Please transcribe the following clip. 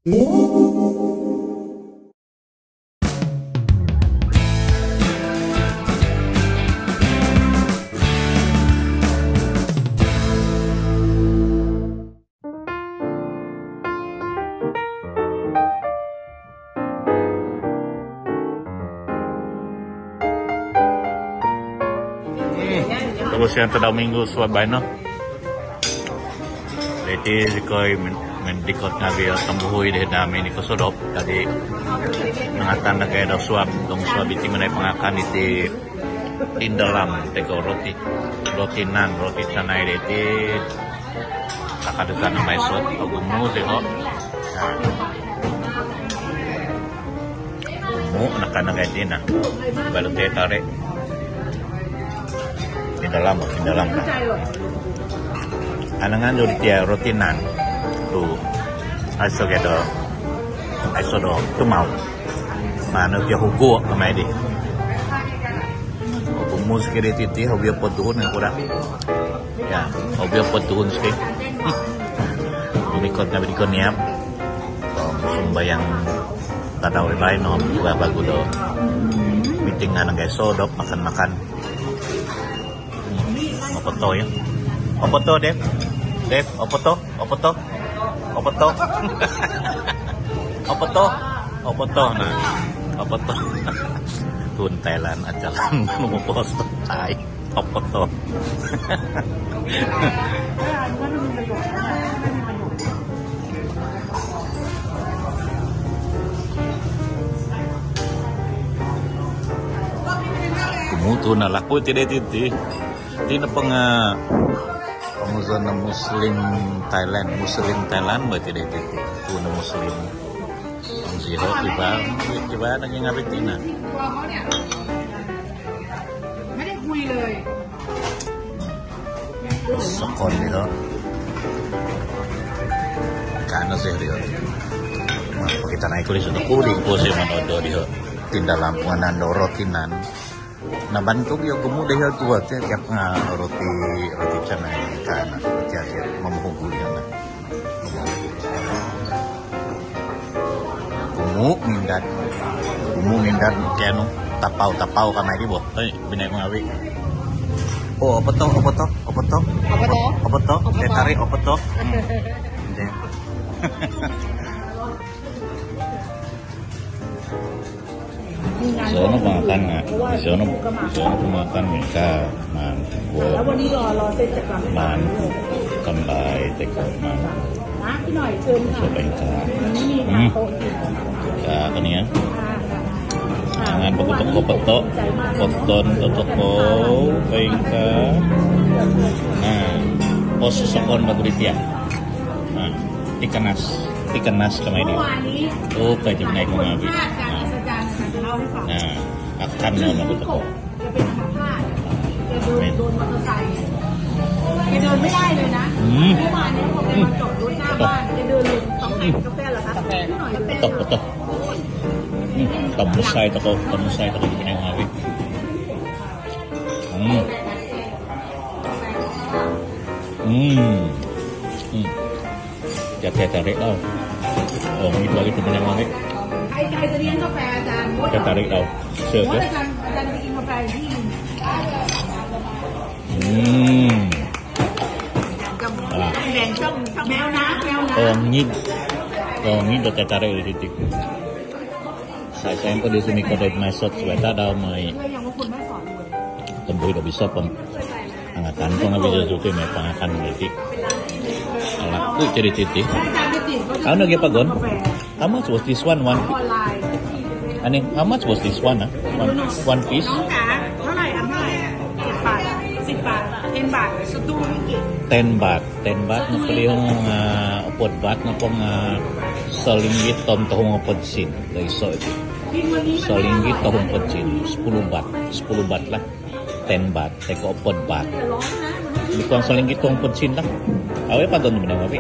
Terus yang terdau minggu suat baino. Jadi koi mendikot ngabi tambuhui deh dami ni kosodop tadi mengatan naga ada suap dong suap itu menai pengakan itu tindalam teko roti nan roti canai itu kakadukan nama esot agumu teko agumu naga itu nah baru teh tarik tindalam anangan do dia roti nan tu aiso do tu mau mana dia hugo kamai di mus kiri titi hobi potuhun yang kurang ya hobi potuhun sih berikutnya niap sembayang tadau lain no juga bagus do meeting anak guys sodok makan mau foto ya foto Dep, apa to? Nah, apa to? Tun Thailand acara mau post Thai, apa to? Kumutu na laku tidak titi, tidak Muslim Thailand berarti deh itu punya Muslim zero tiba lagi ngapain tina sokon itu karena serius kita naik kulis untuk kuring pose manodo dia tindak lampungan rotinan nah bantu dia kemudian dia tua tiap roti canai karena roti akhir memuhugul ya nah kumu mindat kenu tapau kamai di boh binai mengawi apa to tarik apa to Sono makan nggak? Sono makan mereka man kembali tekok man coba ikan ya kan ya jangan petok poton toko baika nah pos sokon bagritia nah ikan nas kemana ini oh kayak naik mengabi nah akan nona betulแกเดินไม่ได้เลยนะเมื่อวานนี้พอแกมาจอดรถหน้าบ้านแกเดินลงต้องไหนกาแฟเหรอคะกาแฟหน่อยกาแฟtamusay toko di pinang hawi Jatuh tarik tau oh ini bagi temen yang hawi ใครจะเลี้ยงกาแฟอาจารย์มดจะtarik tau mดอาจารย์ไปกินกาแฟที่แดงช่องแมวน้ำini udah tarik di titik saya pun di sini kode mesot sweta dah mai tembui udah bisa pengangatan bisa juga mai pengakan titik alaku jadi titik how much apa gon how much was this one ani how much was this one one piece 10 baht 10 baht na pala upod baht na pong salinggit tom tahong upod sin dari so ito salinggit tahong upod sin 10 baht lah 10 baht teko upod baht bukan salinggit tahong upod sin lah awe pa doon mo na mabi